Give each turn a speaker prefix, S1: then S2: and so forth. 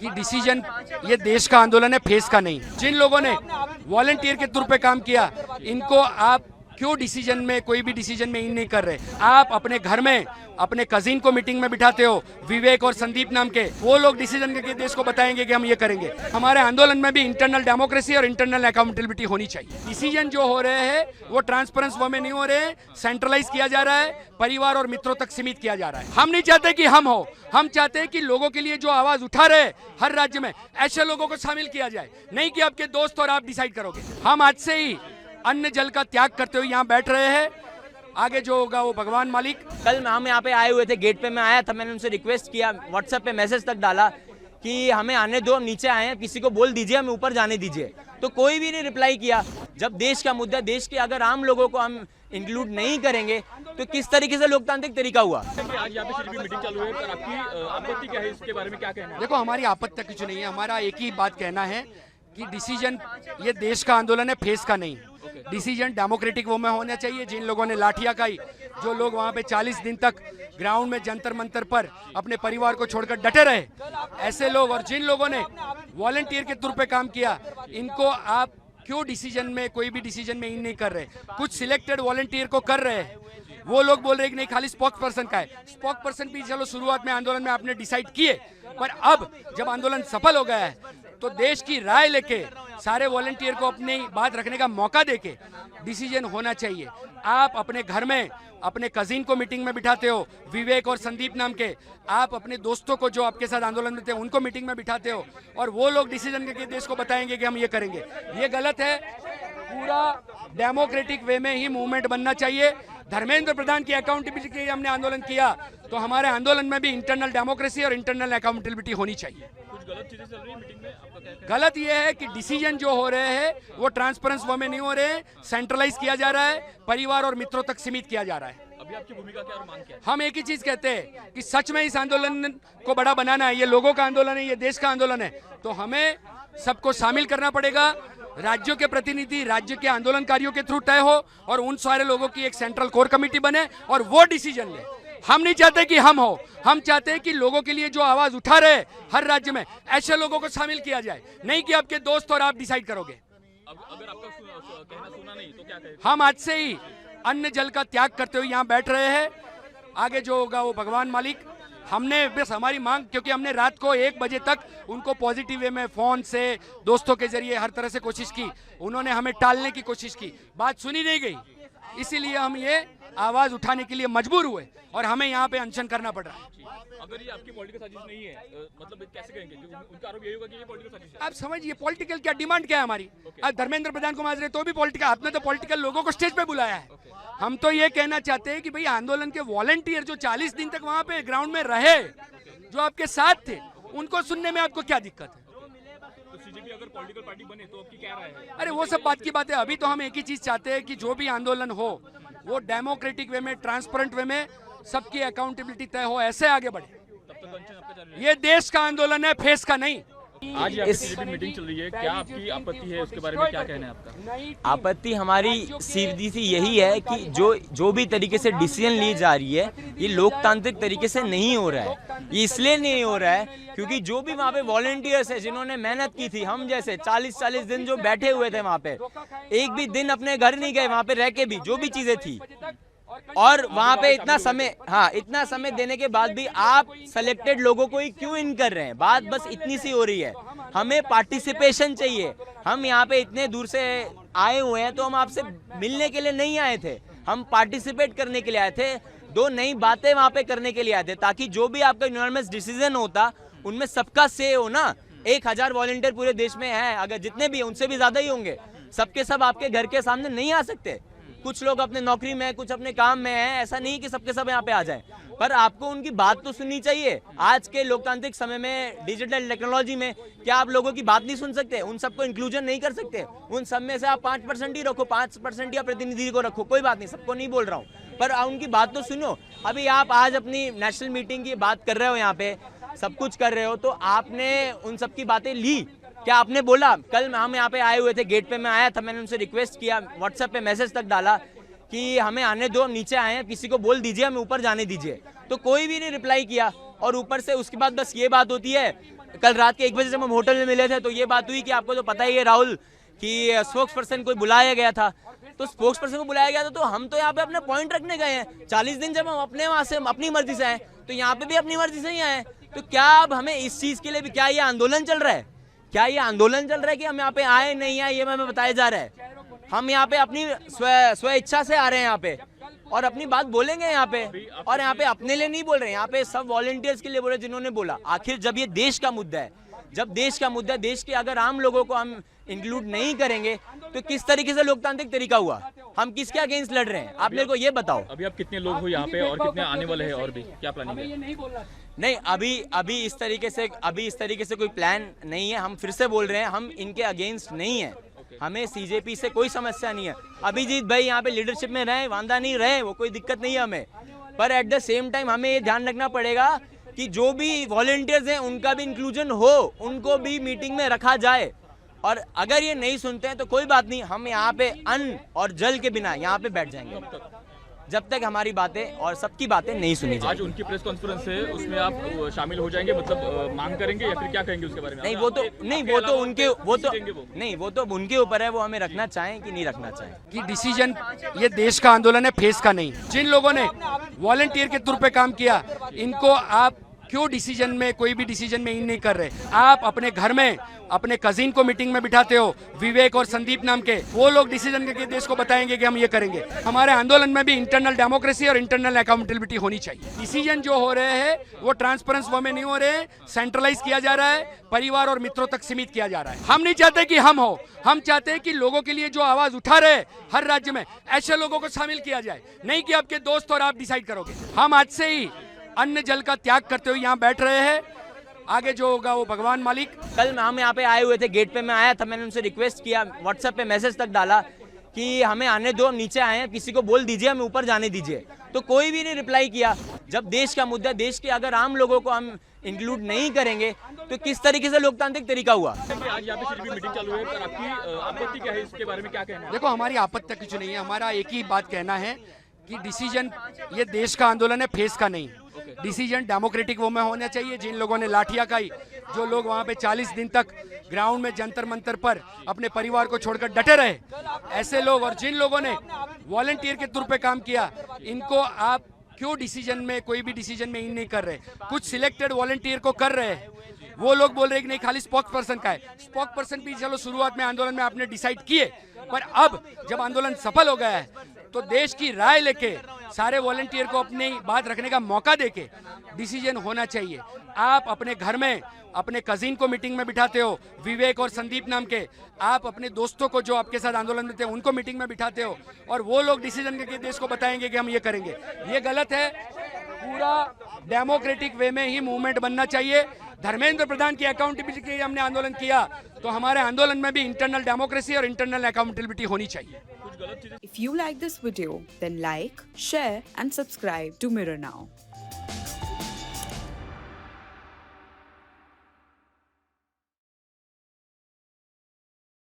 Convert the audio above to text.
S1: कि डिसीजन ये देश का आंदोलन है, फेस का नहीं। जिन लोगों ने वॉलंटियर के तौर पे काम किया, इनको आप क्यों डिसीजन में, कोई भी डिसीजन में इन नहीं कर रहे? आप अपने घर में अपने कजिन को मीटिंग में बिठाते हो, विवेक और संदीप नाम के, वो लोग डिसीजन करके देश को बताएंगे कि हम ये करेंगे। हमारे आंदोलन में भी इंटरनल डेमोक्रेसी और इंटरनल अकाउंटेबिलिटी होनी चाहिए। डिसीजन जो हो रहे हैं वो ट्रांसपेरेंस वे में नहीं हो रहे हैं, सेंट्रलाइज किया जा रहा है, परिवार और मित्रों तक सीमित किया जा रहा है। हम नहीं चाहते कि हम हो, हम चाहते हैं कि लोगों के लिए जो आवाज उठा रहे हर राज्य में, ऐसे लोगों को शामिल किया जाए, नहीं कि आपके दोस्त और आप डिसाइड करोगे। हम आज से ही अन्न जल का त्याग करते हुए यहाँ बैठ रहे हैं, आगे जो होगा वो भगवान मालिक।
S2: कल हम यहाँ पे आए हुए थे, गेट पे मैं आया था, मैंने उनसे रिक्वेस्ट किया, व्हाट्सएप पे मैसेज तक डाला कि हमें आने दो, हम नीचे आए हैं, किसी को बोल दीजिए हमें ऊपर जाने दीजिए, तो कोई भी नहीं रिप्लाई किया। जब देश का मुद्दा, देश के अगर आम लोगों को हम इंक्लूड नहीं करेंगे तो किस तरीके से लोकतांत्रिक तरीका हुआ?
S3: आज यहाँ पे मीटिंग चालू है, पर आपकी आपत्ति क्या है, इसके बारे में क्या कहना है?
S1: देखो, हमारी आपत्ति कुछ नहीं है, हमारा एक ही बात कहना है कि डिसीजन ये देश का आंदोलन है, फेस का नहीं। डिसीजन डेमोक्रेटिक वो में होना चाहिए। जिन लोगों ने लाठियां खाई, जो लोग वहां पे 40 दिन तक ग्राउंड में जंतर मंतर पर अपने परिवार को छोड़कर डटे रहे, ऐसे लोग, और जिन लोगों ने वॉलंटियर के तौर पे काम किया, इनको आप क्यों डिसीजन में, कोई भी डिसीजन में इन नहीं कर रहे? कुछ सिलेक्टेड वॉलंटियर को कर रहे हैं, वो लोग बोल रहे हैं कि नहीं खाली स्पोक्स पर्सन का है। स्पोक्स पर्सन भी चलो शुरुआत में आंदोलन में आपने डिसाइड किए, पर अब जब आंदोलन सफल हो गया है तो देश की राय लेके सारे वॉलंटियर को अपनी बात रखने का मौका देके डिसीजन होना चाहिए। आप अपने घर में अपने कजिन को मीटिंग में बिठाते हो, विवेक और संदीप नाम के, आप अपने दोस्तों को जो आपके साथ आंदोलन में थे उनको मीटिंग में बिठाते हो, और वो लोग डिसीजन करके देश को बताएंगे कि हम ये करेंगे। ये गलत है। पूरा डेमोक्रेटिक वे में ही मूवमेंट बनना चाहिए। धर्मेंद्र प्रधान की अकाउंटेबिलिटी के लिए हमने आंदोलन किया, तो हमारे आंदोलन में भी इंटरनल डेमोक्रेसी और इंटरनल अकाउंटेबिलिटी होनी चाहिए।
S3: कुछ गलत चीजें चल रही है मीटिंग में, आपका क्या कहना है?
S1: गलत ये है कि डिसीजन जो हो रहे हैं वो ट्रांसपेरेंस वे में नहीं हो रहे हैं, सेंट्रलाइज किया जा रहा है, परिवार और मित्रों तक सीमित किया जा रहा है।
S3: अभी आपकी भूमिका क्या और मांग क्या है?
S1: हम एक ही चीज कहते हैं कि सच में इस आंदोलन को बड़ा बनाना है। ये लोगों का आंदोलन है, ये देश का आंदोलन है, तो हमें सबको शामिल करना पड़ेगा। राज्यों के प्रतिनिधि राज्य के आंदोलनकारियों के थ्रू तय हो, और उन सारे लोगों की एक सेंट्रल कोर कमेटी बने और वो डिसीजन ले। हम नहीं चाहते कि हम हो, हम चाहते हैं कि लोगों के लिए जो आवाज उठा रहे हर राज्य में, ऐसे लोगों को शामिल किया जाए, नहीं कि आपके दोस्त और आप डिसाइड करोगे।
S3: अगर आपका कहना सुना नहीं तो क्या कहें?
S1: हम आज से ही अन्न जल का त्याग करते हुए यहाँ बैठ रहे हैं, आगे जो होगा वो भगवान मालिक। हमने बस हमारी मांग, क्योंकि हमने रात को 1 बजे तक उनको पॉजिटिव वे में फोन से, दोस्तों के जरिए हर तरह से कोशिश की, उन्होंने हमें टालने की कोशिश की, बात सुनी नहीं गई, इसीलिए हम ये आवाज उठाने के लिए मजबूर हुए और हमें यहाँ पे अनशन करना पड़ रहा है।
S3: अगर ये आपकी पॉलिटिकल साजिश नहीं है, मतलब कैसे कहेंगे? उनका आरोप यही होगा कि ये पॉलिटिकल साजिश है।
S1: आप समझिए पॉलिटिकल क्या डिमांड क्या है हमारी। आज धर्मेंद्र प्रधान को मार रहे तो भी पॉलिटिकल, आपने तो पॉलिटिकल लोगों को स्टेज पे बुलाया है। हम तो ये कहना चाहते हैं कि भाई आंदोलन के वॉलंटियर जो 40 दिन तक वहां पे ग्राउंड में रहे, जो आपके साथ थे, उनको सुनने में आपको क्या दिक्कत है?
S3: तो सीजेपी अगर पॉलिटिकल पार्टी बने तो आपकी क्या राय है?
S1: अरे वो सब बात की बात है। अभी तो हम एक ही चीज चाहते हैं कि जो भी आंदोलन हो वो डेमोक्रेटिक वे में, ट्रांसपेरेंट वे में, सबकी अकाउंटेबिलिटी तय हो, ऐसे आगे बढ़े।
S3: तब तक अनशन आपका जारी रहेगा।
S1: ये देश का आंदोलन है, फेस का नहीं।
S3: आज यहाँ पे सीजेपी मीटिंग चल रही है, क्या आपकी आपत्ति है, उसके बारे में क्या कहना है आपका?
S2: आपत्ति हमारी सीधी सी यही है कि जो भी तरीके से डिसीजन ली जा रही है, ये लोकतांत्रिक तरीके से नहीं हो रहा है। ये इसलिए नहीं हो रहा है क्योंकि जो भी वहाँ पे वॉलंटियर्स है, जिन्होंने मेहनत की थी, हम जैसे 40-40 दिन जो बैठे हुए थे वहाँ पे, एक भी दिन अपने घर नहीं गए, वहाँ पे रह के भी जो भी चीजें थी, और वहाँ पे इतना समय देने के बाद भी आप सेलेक्टेड लोगों को ही क्यों इन कर रहे हैं? बात बस इतनी सी हो रही है। हमें पार्टिसिपेशन चाहिए। हम यहाँ पे इतने दूर से आए हुए हैं तो हम आपसे मिलने के लिए नहीं आए थे, हम पार्टिसिपेट करने के लिए आए थे, 2 नई बातें वहाँ पे करने के लिए आए थे, ताकि जो भी आपका यूनानिमस डिसीजन होता उनमें सबका से हो ना। 1000 वॉलंटियर पूरे देश में है, अगर जितने भी उनसे भी ज्यादा ही होंगे, सबके सब आपके घर के सामने नहीं आ सकते। कुछ लोग अपने नौकरी में, कुछ अपने काम में हैं, ऐसा नहीं कि सबके सब यहाँ पे आ जाएं, पर आपको उनकी बात तो सुननी चाहिए। आज के लोकतांत्रिक समय में, डिजिटल टेक्नोलॉजी में, क्या आप लोगों की बात नहीं सुन सकते? उन सबको इंक्लूजन नहीं कर सकते? उन सब में से आप 5% ही रखो, 5% या प्रतिनिधि को रखो, कोई बात नहीं, सबको नहीं बोल रहा हूँ, पर उनकी बात तो सुनो। अभी आप आज अपनी नेशनल मीटिंग की बात कर रहे हो, यहाँ पे सब कुछ कर रहे हो, तो आपने उन सब की बातें ली क्या? आपने बोला, कल हम यहाँ पे आए हुए थे, गेट पे मैं आया था, मैंने उनसे रिक्वेस्ट किया, व्हाट्सएप पे मैसेज तक डाला कि हमें आने दो, हम नीचे आए हैं, किसी को बोल दीजिए हमें ऊपर जाने दीजिए, तो कोई भी नहीं रिप्लाई किया। और ऊपर से उसके बाद बस ये बात होती है कल रात के 1 बजे जब हम होटल में मिले थे तो ये बात हुई कि आपको तो पता ही है राहुल कि स्पोक्स पर्सन कोई बुलाया गया था, तो स्पोक्स पर्सन को बुलाया गया था, तो हम तो यहाँ पे अपना पॉइंट रखने गए हैं। 40 दिन जब हम अपने वहाँ से अपनी मर्जी से आए तो यहाँ पे भी अपनी मर्जी से ही आए, तो क्या अब हमें इस चीज के लिए भी क्या ये आंदोलन चल रहा है? क्या ये आंदोलन चल रहा है कि हम यहाँ पे आए नहीं आए ये हमें बताया जा रहा है? हम यहाँ पे अपनी स्व इच्छा से आ रहे हैं यहाँ पे और अपनी बात बोलेंगे यहाँ पे, और यहाँ पे अपने लिए नहीं बोल रहे हैं, यहाँ पे सब वॉलंटियर्स के लिए बोल रहे हैं जिन्होंने बोला। आखिर जब ये देश का मुद्दा है, जब देश का मुद्दा है, देश के अगर आम लोगों को हम इंक्लूड नहीं करेंगे तो किस तरीके से लोकतांत्रिक तरीका हुआ? हम किसके अगेंस्ट लड़ रहे हैं? आप मेरे को ये बताओ।
S3: अभी आप कितने लोग हो यहाँ पे और कितने आने वाले हैं, और भी क्या प्लानिंग है?
S2: नहीं, अभी इस तरीके से कोई प्लान नहीं है। हम फिर से बोल रहे हैं, हम इनके अगेंस्ट नहीं है, हमें सीजेपी से कोई समस्या नहीं है। अभिजीत भाई यहाँ पे लीडरशिप में रहे, वांदा नहीं रहे, वो कोई दिक्कत नहीं है हमें, पर एट द सेम टाइम हमें ये ध्यान रखना पड़ेगा कि जो भी वॉलंटियर्स हैं उनका भी इंक्लूजन हो, उनको भी मीटिंग में रखा जाए। और अगर ये नहीं सुनते हैं तो कोई बात नहीं, हम यहाँ पे अन्न और जल के बिना यहाँ पे बैठ जाएंगे जब तक हमारी बातें और सबकी बातें नहीं सुनी जाएंगी।
S3: आज उनकी प्रेस कॉन्फ्रेंस है, उसमें आप शामिल हो जाएंगे, मतलब मांग करेंगे या फिर क्या कहेंगे उसके बारे में?
S2: नहीं, वो तो उनके ऊपर है, वो हमें रखना चाहें कि नहीं रखना चाहें।
S1: कि डिसीजन ये देश का आंदोलन है, फेस का नहीं। जिन लोगों ने वॉलंटियर के तौर पे काम किया, इनको आप क्यों डिसीजन में, कोई भी डिसीजन में इन नहीं कर रहे? आप अपने घर में अपने कजिन को मीटिंग में बिठाते हो, विवेक और संदीप नाम के, वो लोग डिसीजन करके देश को बताएंगे कि हम ये करेंगे। हमारे आंदोलन में भी इंटरनल डेमोक्रेसी और इंटरनल अकाउंटेबिलिटी होनी चाहिए। डिसीजन जो हो रहे हैं वो ट्रांसपेरेंस वे में नहीं हो रहे, सेंट्रलाइज किया जा रहा है, परिवार और मित्रों तक सीमित किया जा रहा है। हम नहीं चाहते कि हम हो, हम चाहते हैं कि लोगों के लिए जो आवाज उठा रहे हर राज्य में, ऐसे लोगों को शामिल किया जाए, नहीं कि आपके दोस्त और आप डिसाइड करोगे। हम आज से ही अन्न जल का त्याग करते हुए यहाँ बैठ रहे हैं, आगे जो होगा वो भगवान मालिक।
S2: कल हम यहाँ पे आए हुए थे, गेट पे मैं आया था, मैंने उनसे रिक्वेस्ट किया, व्हाट्सएप पे मैसेज तक डाला कि हमें आने दो, हम नीचे आए हैं, किसी को बोल दीजिए हमें ऊपर जाने दीजिए, तो कोई भी नहीं रिप्लाई किया। जब देश का मुद्दा, देश के अगर आम लोगों को हम इंक्लूड नहीं करेंगे तो किस तरीके से लोकतांत्रिक तरीका हुआ?
S3: आज यहाँ पे मीटिंग चालू है, पर आपकी आपत्ति क्या है, इसके बारे में क्या कहना है?
S1: देखो, हमारी आपत्ति कुछ नहीं है, हमारा एक ही बात कहना है कि डिसीजन ये देश का आंदोलन है, फेस का नहीं। डिसीजन डेमोक्रेटिक वो में होना चाहिए। जिन लोगों ने लाठियां खाई, जो लोग वहां पे 40 दिन तक ग्राउंड में जंतर मंतर पर अपने परिवार को छोड़कर डटे रहे, ऐसे लोग, और जिन लोगों ने वॉलंटियर के तौर पे काम किया, इनको आप क्यों डिसीजन में, कोई भी डिसीजन में इन नहीं कर रहे? कुछ सिलेक्टेड वॉलंटियर को कर रहे हैं, वो लोग बोल रहे हैं कि नहीं खाली स्पोक्स पर्सन का है। स्पोक्स पर्सन भी चलो शुरुआत में आंदोलन में आपने डिसाइड किए, पर अब जब आंदोलन सफल हो गया है तो देश की राय लेके सारे वॉलंटियर को अपनी बात रखने का मौका देके डिसीजन होना चाहिए। आप अपने घर में अपने कजिन को मीटिंग में बिठाते हो, विवेक और संदीप नाम के, आप अपने दोस्तों को जो आपके साथ आंदोलन में थे उनको मीटिंग में बिठाते हो, और वो लोग डिसीजन करके देश को बताएंगे कि हम ये करेंगे। ये गलत है। पूरा डेमोक्रेटिक वे में ही मूवमेंट बनना चाहिए। धर्मेंद्र प्रधान की अकाउंटेबिलिटी के लिए हमने आंदोलन किया, तो हमारे आंदोलन में भी इंटरनल डेमोक्रेसी और इंटरनल अकाउंटेबिलिटी होनी चाहिए।
S4: If you like this video, then like, share and subscribe to Mirror Now.